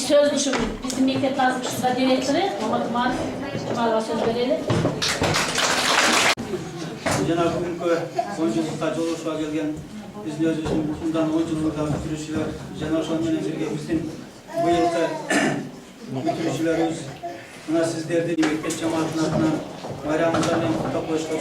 söz düşürdük. Bizim mektep yazmışızda direktörü Muhammed Marif Cemal'a söz verelim. Cenab-ı Hükü 10 yıllıkta Joluş'a gelgen bizim özümüzün bundan 10 yıllıkta bitirişçiler Cenab-ı Hükü'nün bizim bu yılda bitirişçilerimiz buna sizler de mektep cemaatinin adına bayramımızdan kutlamıştık.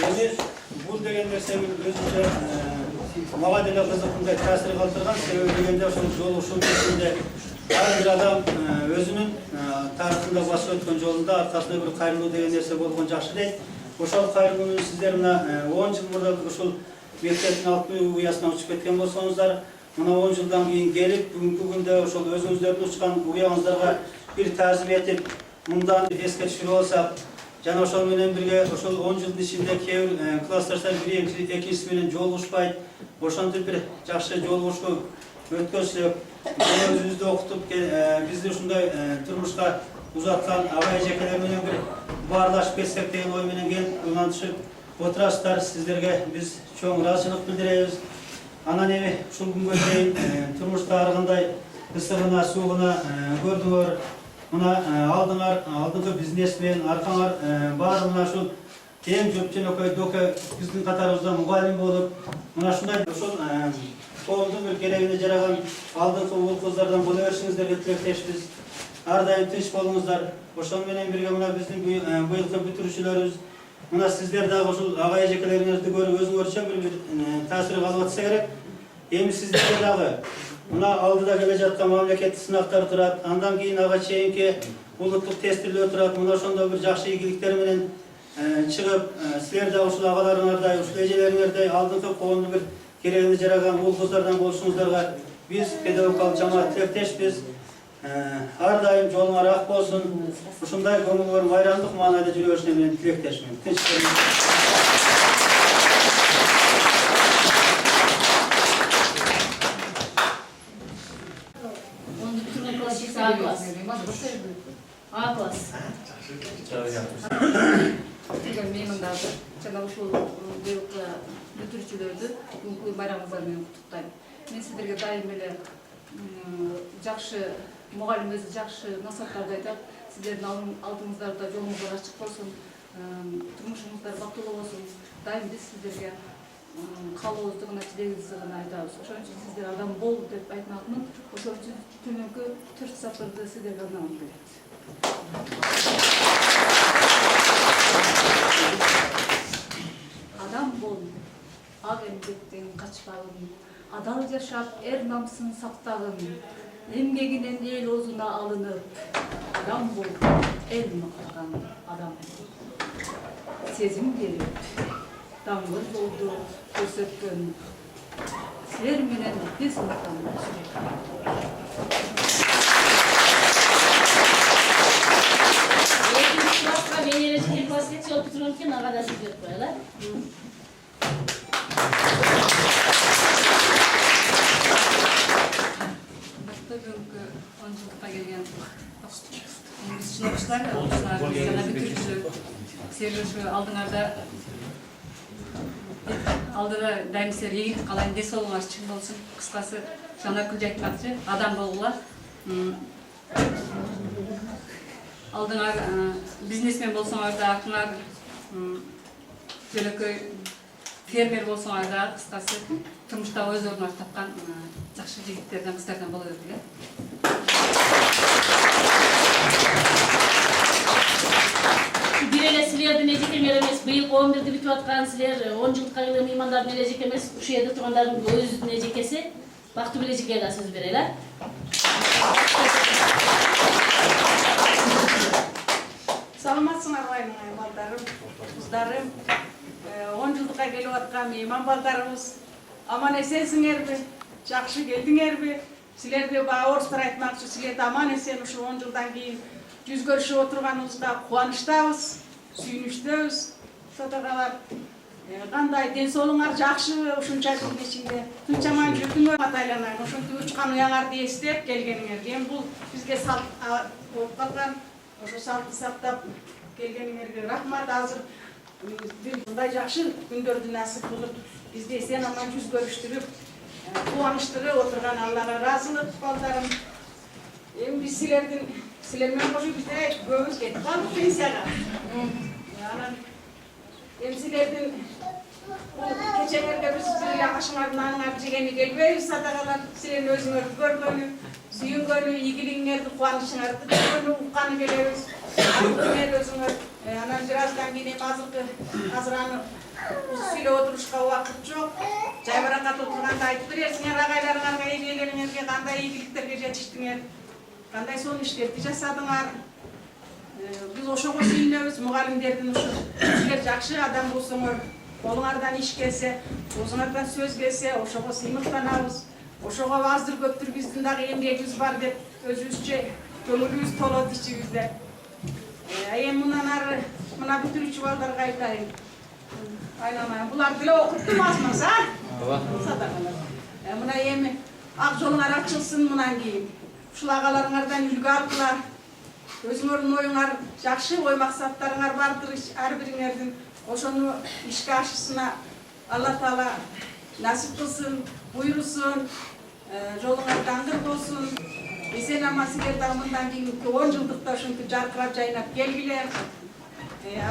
Yani bu degenler sevgili özünce mağadele kızıkında tesiri kaldırgan sebebi degende Joluş'un içinde her bir adam özünün tarixinde bası ötken jolunda arkasında bir kayrılуу деген нерсе болгон жакшы дейт. Ошол кайрылууну сиздер мына 10 жыл мурда ушул мектептин алтын уясына учуп кеткен болсоңуздар, мына 10 жылдан кийин келип, бүгүнкү күндө ошол өзүңүздөрдүн учкан уяңыздарга бир таазим этип, мындан эске түшүрүп алсак, жана ошол менен бирге ошол 10 жылдын ичинде кээ бир классташтар бир экинчиси менен жолугушпайт, ошентип бир жакшы жолугушуу өткөзүп, өзүбүздү окутуп, бизди ушундай турмушка узаткан ага эжекелер менен бир баарлашып кетсек деген ой менен келип улантышып отурасыздар. Сиздерге биз чоң ыраазычылык билдиребиз. Анан эми ушул күнгө чейин турмушта ар кандай ысыгына, суугуна көрдүңөр. Мына алдыңкы бизнесмен, аркаңар баары мына ушул эң жөнөкөй доке биздин катарыбызда мугалим болуп, мына ушундай ушул коомдун бир керегине жараган алдыңкы уул кыздардан боло беришиңиздерге тилектешпиз. Ар дайым тынч болуңуздар. Ошол менен бирге мына биздин быйылкы бүтүрүүчүлөрүбүз, мына сиздер дагы ушул ага эжекелериңерди көрүп өзүңөрчө бир таасир калып атса керек. Эми сиздерге дагы мына алдыда келе жаткан мамлекеттик сынактар турат, андан кийин ага чейинки улуттук тестилөө турат. Мына ошондо бир жакшы ийгиликтер менен чыгып, силер дагы ушул агаларыңардай, ушул эжелериңердей алдыңкы коомдун бир керегине жараган уул кыздардан болушуңуздарга биз педагогикалык жамаат тилектешпиз. Ар дайым жолуңар ак болсун. Ушундай көңүл майрамдык маанайда жүрө беришине менен тилектешмин. A класс. Мен мындагы жана ушул быйылкы бүтүрүүчүлөрдү бүгүнкү байрамыңыздар менен куттуктайм. Мен сиздерге дайым эле жакшы мугалим өзү жакшы насааттарды айтат. Сиздердин алдыңыздарда жолуңуздар ачык болсун, турмушуңуздар бактылуу болсун. Дайым биз сиздерге каалообузду гана, тилегибизди гана айтабыз. Ошон үчүн сиздер адам бол деп айтмакмын. Ошон үчүн төмөнкү 4 сапарды сиздерге арнагым келет. Адам бол, ак эмгектен качпагын, адал жашап, эр намысын сактагын, эмгегинен эл оозуна алынып, адам бол, эл мактаган адам бол. Сезим берип, даңгыл жолду көрсөткөн, силер менен биз мактанабыз. Класска мен эрежеге класске чыгып турган экен, ага да сиз берип коелу. Бүгүнкү 10 жылдыкка келген чыноочулар, жана бүтүрүүчүлөр, силер ушу алдыда дайым силер ийгилик каалайм, ден соолугуңар чың болсун. Кыскасы Жанаркүл айтмакчы, адам болгула. Алдыңар бизнесмен болсоңар да, артыңар жөнөкөй фермер болсоңар да, кыскасы турмушта өз ордуңар тапкан жакшы жигиттерден, кыздардан боло берди. Бир эле силердин эжекеңер эмес, быйыл 11-ди бүтүп аткан силер 10 жылдыкка келген меймандардын эле эжеке эмес, ушул жерде тургандардын өзүнүн эжекеси Бактыгүл эжекеге да сөз берели. Саламатсыңарбы балдарым, кыздарым, 10 жылдыкка келип аткан мейман балдарыбыз, аман эсенсиңерби, жакшы келдиңерби? Силерге орустар айтмакчы, силерди аман эсен ушул 10 жылдан кийин жүз көрүшүп отурганыбызга кубанычтабыз, сүйүнүчтөбүз. Сотагалар, кандай ден соолуңар жакшыбы ушунча жылдын ичинде? Тынчамай жүрдүңөр атайланайын, ошентип учкан уяңарды эстеп келгениңерге. Эми бул бизге салт болуп калган. Ошо салтты сактап келгениңерге рахмат. Азыр мындай жакшы күндөрдү насип кылып Bizde sen aman yüz görüştürüp, kuvanıştırıp oturgan Allah'a razılık baldarım. Biz silermen koşu bizde göğüs getip kaldık pensiyaga. Silerden keçelerge biz yakaşılarından arjigeni gelbey sadagalar silerin özüңөр görgönü, sүйüngönü, igiliňerdi, kuanışıňardy görgönü ukany gelebiz. Antymer özüňөр anan birazdan kийин azırany süýlep oturuşka wagt jok. Jaybarakat oturganda aytyp berersiňer agaylaryňarga eýleniňerge kanday iýgiliklerge jetişdiňer. Kanday son işlerdi jasadyňar. Biz oşoga süýnebiz, mugalimlerden uşu sizler jakşı adam bolsaňar, kolуңардан iş gelse, özüňardan söz gelse, oşoga symyklanabız. Oşoga azdyr köpdür bizdin dagı emgegimiz bar dep özübüzçe köңүлүбүz толот içibizde. Em mundan ары muna бүтүрүүчү baldarga aytayın. Aylanayın, bular dile okuttum azmaz ha? Sadakalar. Muna emi ak joluňar açılsın mundan keyin. Uşul agalaryňardan үлgü aldylar. Özüňөрдүn oýuňar jakşı, oý maksatlaryňar bardyr har biriňerdiň. Oşonu işke aşısına Allah Taala nasip kılsın, buyursun, joluňar dangır bolsun. Esen ama siler damından kийинки 10 жылдыкta uşinti jarkırap jaynap gelgiler.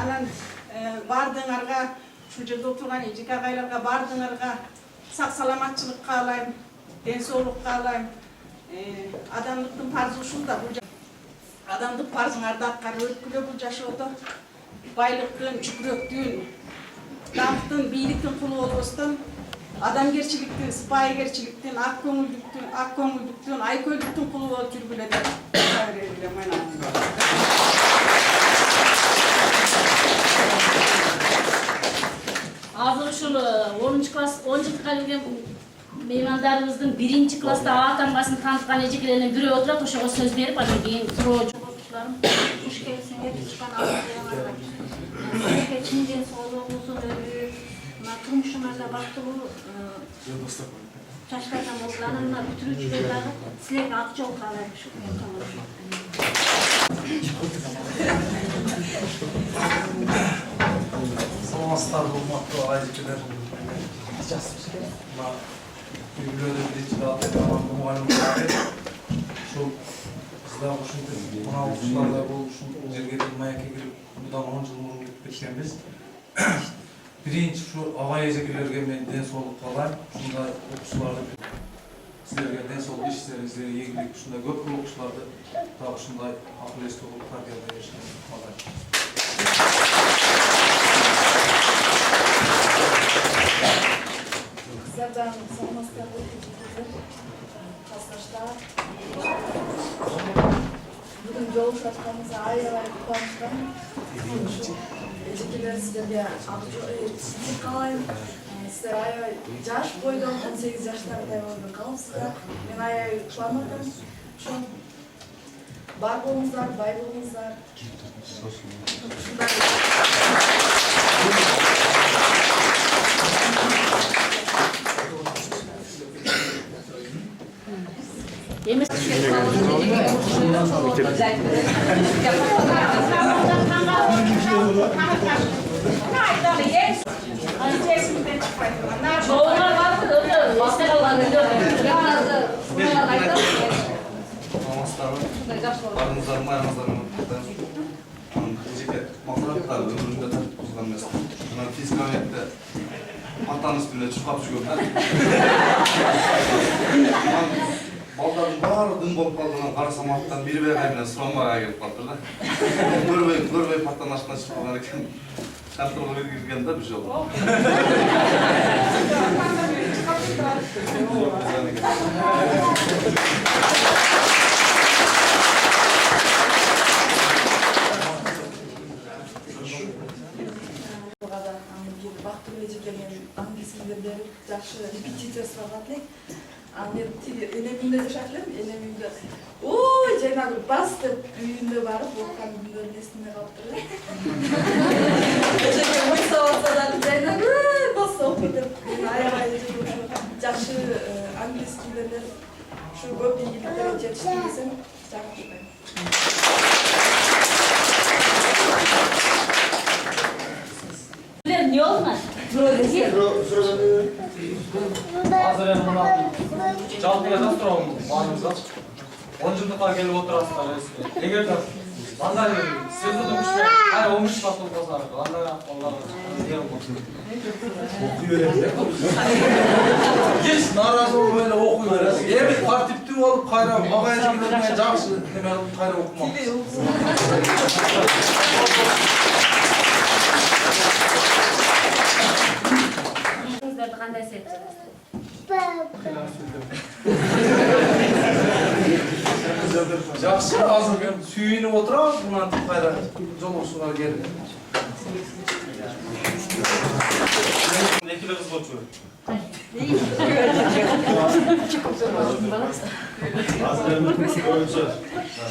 Anan bardığınarga, şu жерде oturgan ejik agaylarga bardığınarga sak salamatçılık kaalayım, den soğluk kaalayım. Adamlıktın parzı uşul da bu adamdık parzıňarda atkary ötküle bu jaşoodо. Baylıktın, çükröktün, dağıttın, biyliktin kulu olmasın, adamgerçiliktin, sipahigerçiliktin, ak köngüldüktün, aykölüktün kulu olup жүрgüledi. Hazır uşul 10. klass, 10 жылдыкка келген meymandarımыздın 1. klasta A tamgasını tanıtkan ejeklerinin biri oturat, oşoga söz berip, andan keyin suroo okutuşlarım. Hoş gelsin, çıkan ağzına. Sizlerge çin den soğuluğunuzun ömrü, turmuşuňarda baktılуу çaşlardan bolganına bütürүүчүler dagı sizlerge ak jol kaalayм. Саламатсыздар, урматтуу агайжекелер. Үйлөрдө биринчи мугалим ушул кыздар ушинтип мына окуучуларда бул ушул жерге маекке кирип мындан 10 жыл мурун кетип кеткенбиз. Биринчи ушу агай эжекелерге мен ден соолук каалайм. Ушундай окуучуларды силерге ден соолук иштериңизге ийгилик, ушундай көп окуучуларды дагы ушундай акыл эстүү кылып тартып беришиңизди каалайм. Kızlardan salmaslar ötücüdür. Kaslaşlar. Bugün yol şartlarımıza ayrı kullanıştan. Ecekiler sizlerge sizi kalayım. Sizler ayrı yaş boydan 18 yaşlarda boydan kalıpsızlar. Ben ayrı kullanmadım. Şu bar bolunuzlar, bay bolunuzlar. Emes çoğunlar var mı? Master alanı Barınızlar, mayanızlarını ejeke maqsadlar ömrümde tatip kuzgan emas. Mына физкаметте атанын үстүнө чуркап жүргөн. Балдардын баары дым болуп калган карасам аттан бири бегай менен сурамага келип калыптыр да. Көрбөй паттан ашкан чыгып калган экен. Контролго кирген да бир жолу. Бактылуу эжекелер английский берип жакшы репетиция сураган элек. Мен энемимде жашап элем, энемимде ой жанагы бас деп үйүндө барып окуган күндөрүн эсине калыптыр эле. Эжеке мыйса болсо да жанагы бас окуйт деп аябай жакшы английский берип ушу көп ийгиликтерге жетиштим десем жакшы. Ne olmaz? Азыр эми мына жалпы эле суроом баарыңызга 10 жылдыкка келип отурасыздар. Эгерде андай сөздү күч менен кайра 15 класс болсо, андай акылларыңыз эмне болот? Окуй берет. Эч наразы болбой эле окуй берет. Эми тартиптүү болуп кайра мага эжигилерге жакшы неме кылып кайра окумак. Sizlerdi qanday seçtiniz? Жакшы, азыр мен сүйүнүп отурам, мындан кайра жолугушууга келдим. Некелер кызгочу. Азыр боюнча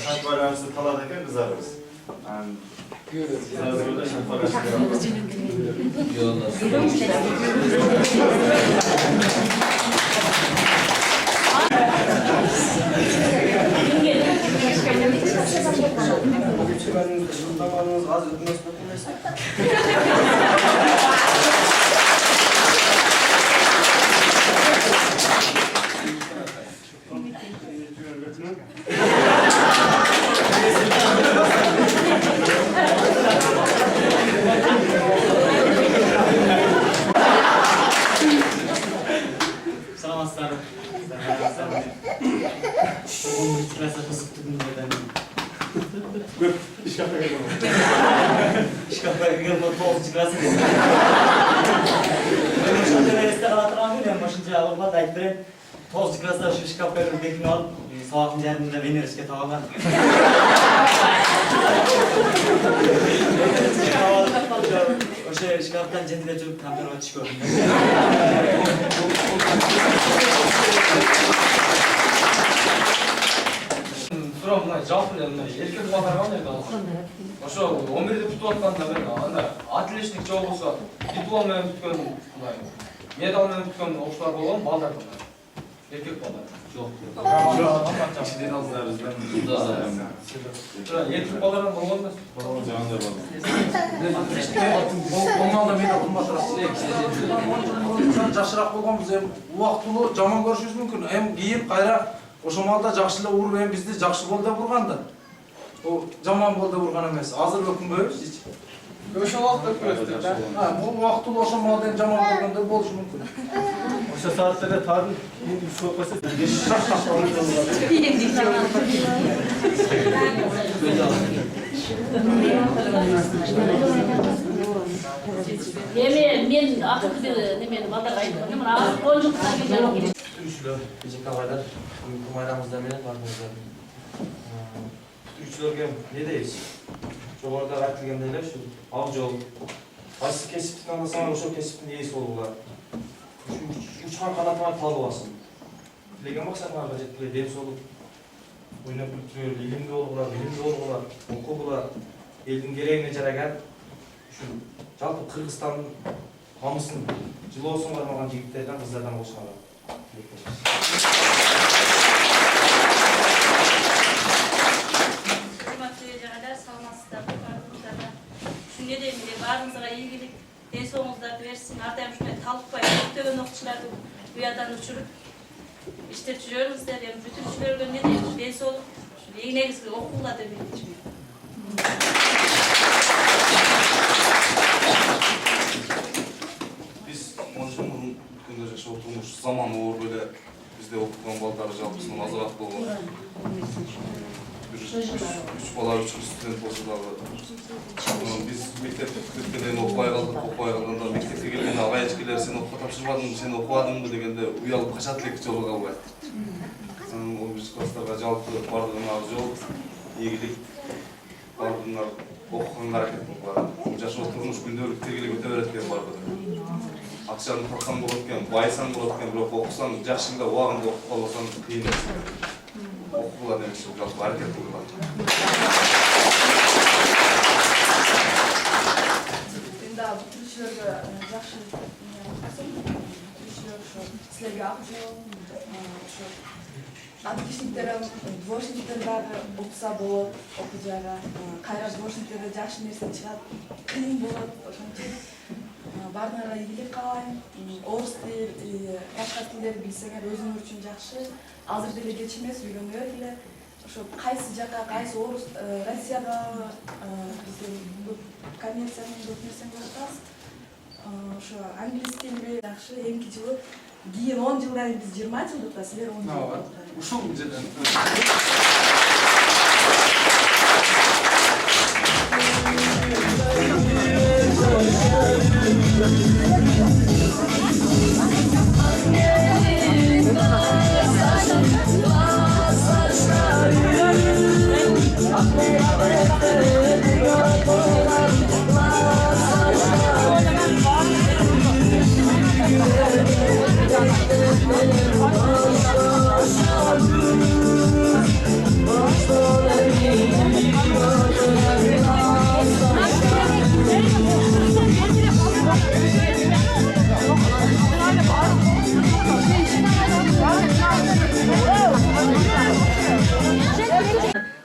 шант байланышты талаат экен кыздарыбыз. Саламатсыздар. Шкафка келген 9 класс. Мен ошондой эсте кала турган мен ошончо алып айтып берем. 9 класста ушу шкафка бекинип алып, сабактын жарымында Венерске таап алган. Ошо шкафтан жентиле жүрүп камерага түшкөн. Сурам мына жалпы эле эркек балдарга кандай калат? Ошо 11-де бүтүп атканда мен анда отличник же болбосо диплом менен бүткөн мындай медаль менен бүткөн окуучулар болгон балдар. Эркек балдар. Жок. Ичиден алсыздар бизден. Эркек балдардан болгон эмес. Жаңында бар. Болмалда медаль кымбатыраак. Жакшыраак болгонбуз эми убактылуу жаман көрүшүбүз мүмкүн. Эми кийин кайра ошо малда жакшы эле уруп эми бизди жакшы бол деп урганда. Бул жаман бол деп урган эмес. Азыр өкүнбөйбүз эч. Ошо убакытта өкүнөбүз да. Бул убактылуу ошо малда жаман көргөндөр болушу мүмкүн. Ошо саатта эле таадын эми ушу койсо Мен акыркы немени балдарга айттым. Мына 10 жылга келген. Бүтүрүүчүлөр, ЖКБайлар, майрамызда менен баарыңыздар. Бүтүрүүчүлөргө эмне дейбиз? Жогоруда айтылгандай эле ушу ал жол. Кайсы кесипти тандасаңар ошол кесиптин ээси болгула. Учкан канатыңар табылбасын. Тилеген максатыңарга жеткиле, дем соолук, ойноп күлкүлөр, илимдүү болгула, окугула, элдин керегине жараган ушу жалпы Кыргызстандын намысын жылоосун кармаган жигиттерден, кыздардан болушкандар. Урматтуу жагайлар, саламатсыздар. Шуну дейм эле, баарыңызга ийгилик, ден соолугуңуздарды берсин. Ар дайым ушундай талыкпай көптөгөн окуучуларды буядан учуруп иштеп жүрөбүздөр. Эми бүтүрүүчүлөргө эмне дейм, ден соолук, эң негизги окугула деп айтчумун. Биз 10 жыл мурун күндө жашап отурмуш заман оор эле бизде окуган балдар жалпысынан азыраак болгон. 3 бала 3 студент болсо дагы биз мектепти бүткөндөн окубай калганда мектепке келгенде агай эчкелер сен окууга тапшырбадыңбы, сен окубадыңбы дегенде уялып качат элек жолго калбай. 11 класстарга жалпы бардыгына ак жол, ийгилик, бардыгына окуганга аракет кылган. Жашоо турмуш күндөлүк тегеле өтө берет экен бардыгы. Акчаны тапкан болот экен, байсаң болот экен, бирок окусаң жакшыда убагында окуп калбасаң кыйын эмес. Окугула демекчи, жалпы аракет кылгыла. Енді бүтүрүүчүлөргө жакшы бүтүрүүчүлөр ошо силерге ак жол, ошо отличниктерим, двоечниктер дагы окуса болот, окуу жайга. Кайра двоечниктерде жакшы нерсе чыгат, кыйын болот, ошон үчүн Баарыңарга ийгилик каалайм. Орус тили, башка тилдерди билсеңер өзүңөр үчүн жакшы. Азыр деле кеч эмес, үйрөнгүлөр эле. Ошо кайсы жака, кайсы орус, Россияда биздин көп коммерцияны көп нерсени көрүп атабыз. Ошо англис тили жакшы. Эмки жылы кийин 10 жылдан кийин биз 20 жылдыкта, силер 10 жылдыкта. Ушул жерден.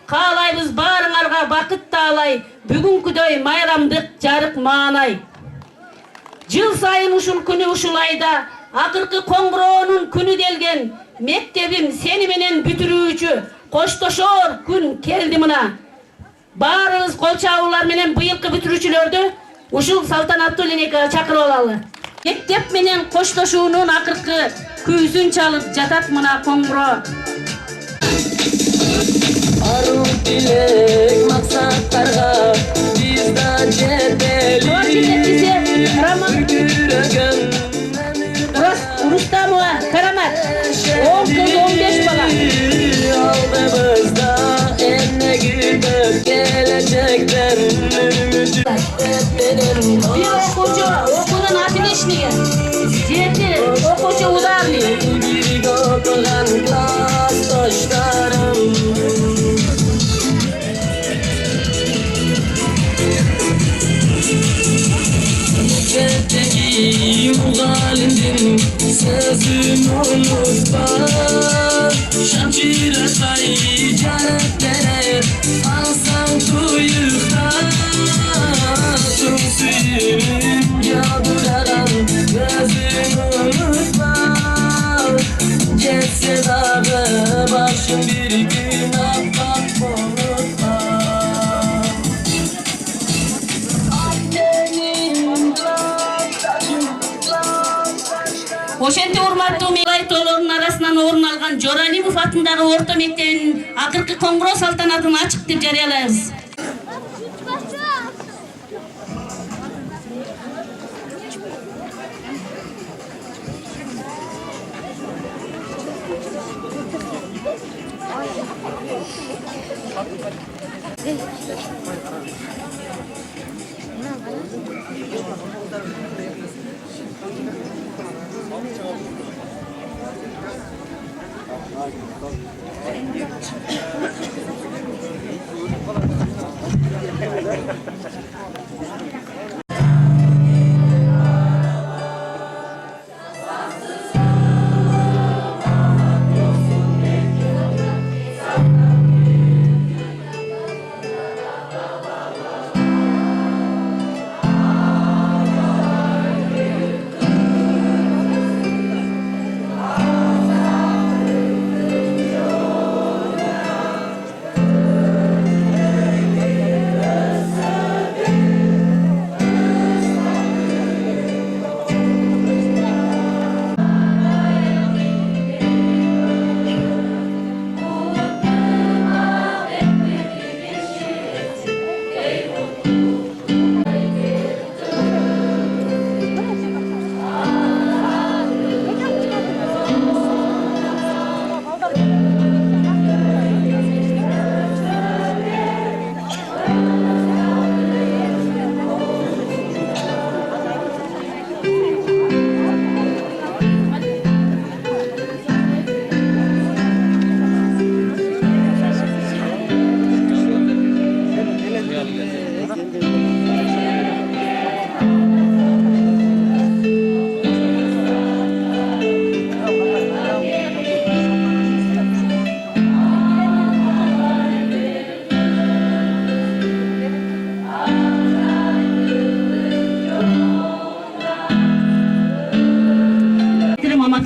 Kaalayбыз баарыңарга бакыт таалай, бүгүнкүдөй майрамдык жарык маанай. Жыл сайын ушул күнү ушул айда, акыркы коңгуроонун күнү делген, мектебим сени менен бүтүрүүчү, коштошоор күн келди мына. Баарыбыз кол чабуулар менен быйылкы бүтүрүүчүлөрдү ушул салтанаттуу линейкага чакырып алалы. Мектеп менен коштошуунун акыркы күйсүн чалып жатат мына коңгуроо. Arun dilek maksatlarga bizden жетели. Rustamova, Karamat, 10 kız 15 bala. Aldığımızda enne güdüp gelecekten Bir okucu okulun ateşliği. Yedi okucu udarlıyor. Bir okulan klastoşlarım Cetteki muğalindim sözüm unutma Şamşir atay canetlere alsam tuyukta Tüm suyum yağdıraran gözüm unutma Geçse dağı başım bir gün affak unutma Ошентип урматтуу мейлайтоолордун арасынан орун алган Жоралимов атындагы орто мектебинин акыркы коңгуроо салтанатын ачык деп жарыялайбыз.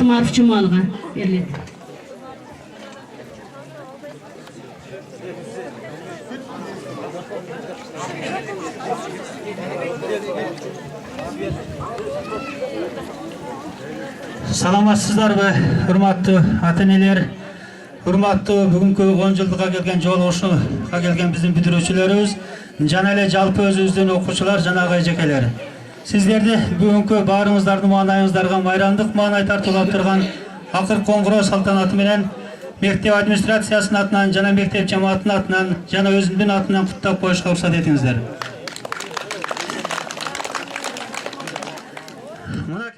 Жомаров Жуманга берилет. Саламатсыздарбы, урматтуу ата-энелер, урматтуу бүгүнкү 10 жылдыкка келген жолугушууга келген биздин бүтүрүүчүлөрүбүз, жана эле жалпы өзүбүздүн окуучулар жана эжекелер. Сиздерди бүгүнкү баарыңыздардын маанайыңыздарга майрамдык маанай тартуулап турган акыр коңгуроо салтанаты менен мектеп администрациясынын атынан жана мектеп жамаатынын атынан жана өзүмдүн атынан куттап коюшка уруксат этиңиздер.